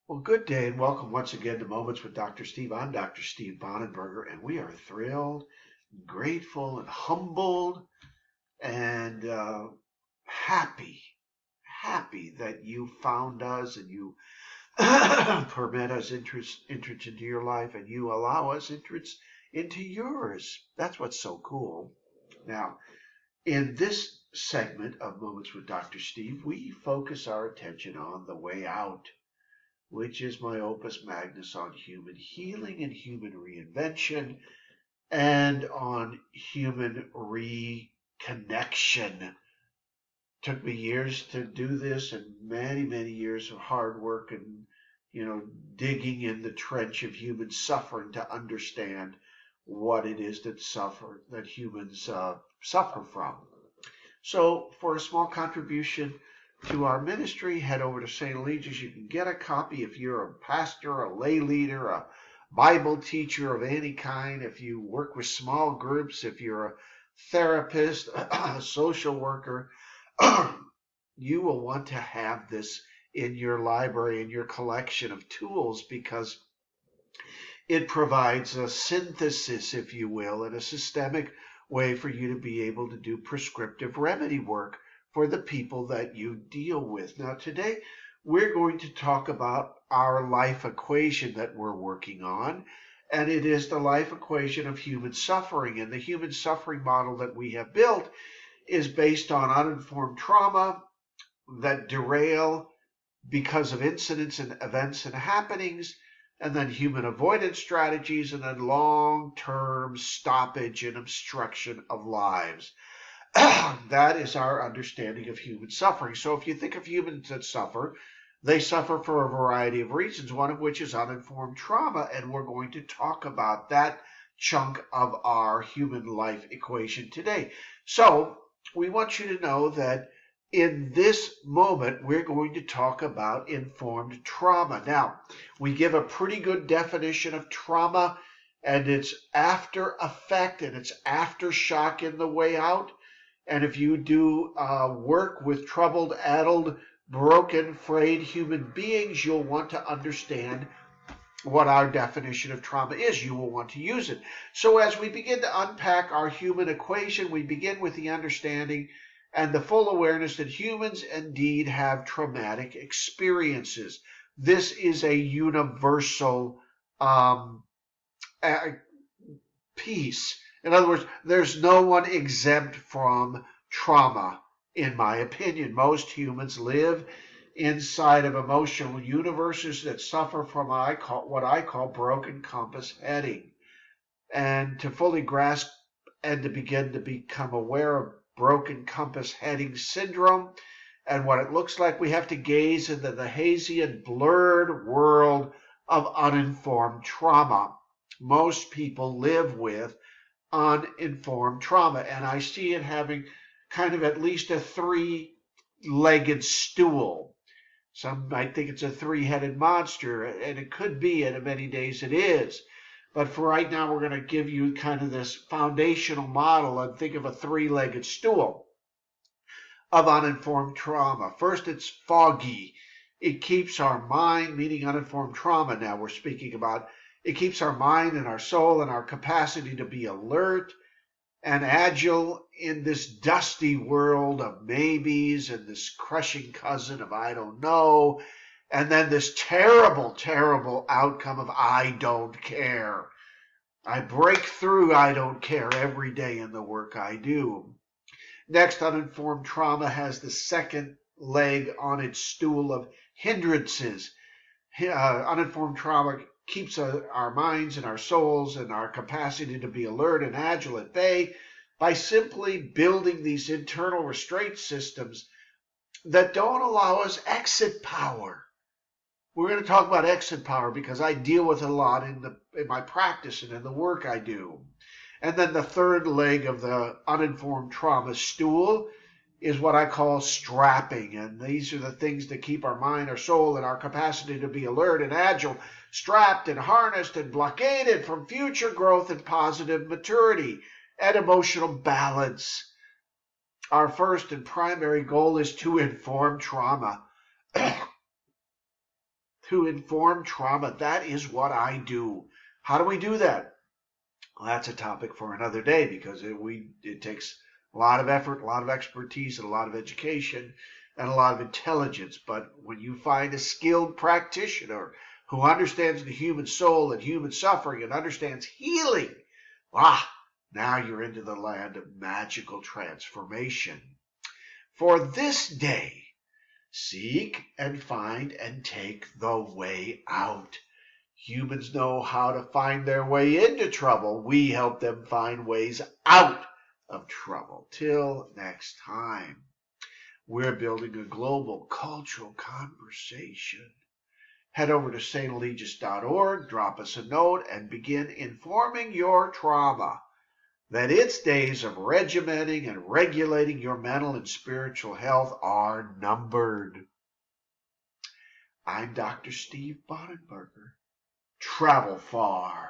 Well, good day and welcome once again to Moments with Dr. Steve. I'm Dr. Steve Bonenberger, and we are thrilled, grateful, and humbled and happy, happy that you found us and you permit us entrance into your life and you allow us entrance into yours. That's what's so cool. Now, in this segment of Moments with Dr. Steve, we focus our attention on the way out, which is my opus magnus on human healing and human reinvention and on human reconnection. Took me years to do this and many, many years of hard work and, digging in the trench of human suffering to understand what it is that humans suffer from. So, for a small contribution to our ministry, head over to St. Allegiance. You can get a copy if you're a pastor, a lay leader, a Bible teacher of any kind, if you work with small groups, if you're a therapist, a social worker. You will want to have this in your library, in your collection of tools, because it provides a synthesis, if you will, and a systemic way for you to be able to do prescriptive remedy work for the people that you deal with. Now, today we're going to talk about our life equation that we're working on, and it is the life equation of human suffering. And the human suffering model that we have built is based on uninformed trauma that derail because of incidents and events and happenings, and then human avoidance strategies, and then long-term stoppage and obstruction of lives. That is our understanding of human suffering. So if you think of humans that suffer, they suffer for a variety of reasons, one of which is uninformed trauma, and we're going to talk about that chunk of our human life equation today. So we want you to know that in this moment, we're going to talk about informed trauma. Now, we give a pretty good definition of trauma and its after effect and its aftershock in the way out. And if you do work with troubled, addled, broken, frayed human beings, you'll want to understand what our definition of trauma is. You will want to use it. So as we begin to unpack our human equation, we begin with the understanding and the full awareness that humans indeed have traumatic experiences. This is a universal piece. In other words, there's no one exempt from trauma, in my opinion. Most humans live inside of emotional universes that suffer from what I call broken compass heading. And to fully grasp and to begin to become aware of broken compass heading syndrome and what it looks like, we have to gaze into the hazy and blurred world of uninformed trauma. Most people live with uninformed trauma, and I see it having kind of at least a three-legged stool. Some might think it's a three-headed monster, and it could be, and in many days it is. But for right now, we're going to give you kind of this foundational model and think of a three-legged stool of uninformed trauma. First, it's foggy. It keeps our mind, meaning uninformed trauma now we're speaking about, it keeps our mind and our soul and our capacity to be alert and agile in this dusty world of maybes and this crushing cousin of I don't know, and then this terrible, terrible outcome of I don't care. I break through I don't care every day in the work I do. Next, uninformed trauma has the second leg on its stool of hindrances. Uninformed trauma keeps our minds and our souls and our capacity to be alert and agile at bay by simply building these internal restraint systems that don't allow us exit power. We're going to talk about exit power because I deal with it a lot in my practice and in the work I do. And then the third leg of the uninformed trauma stool is what I call strapping. And these are the things that keep our mind, our soul, and our capacity to be alert and agile strapped and harnessed and blockaded from future growth and positive maturity and emotional balance. Our first and primary goal is to inform trauma. to inform trauma. That is what I do. How do we do that? Well, that's a topic for another day because it takes a lot of effort, a lot of expertise, and a lot of education and a lot of intelligence. But when you find a skilled practitioner who understands the human soul and human suffering and understands healing, now you're into the land of magical transformation. For this day, seek and find and take the way out. Humans know how to find their way into trouble. We help them find ways out of trouble. Till next time, we're building a global cultural conversation. Head over to stalegious.org, drop us a note, and begin informing your trauma that its days of regimenting and regulating your mental and spiritual health are numbered. I'm Dr. Steve Bonenberger. Travel far.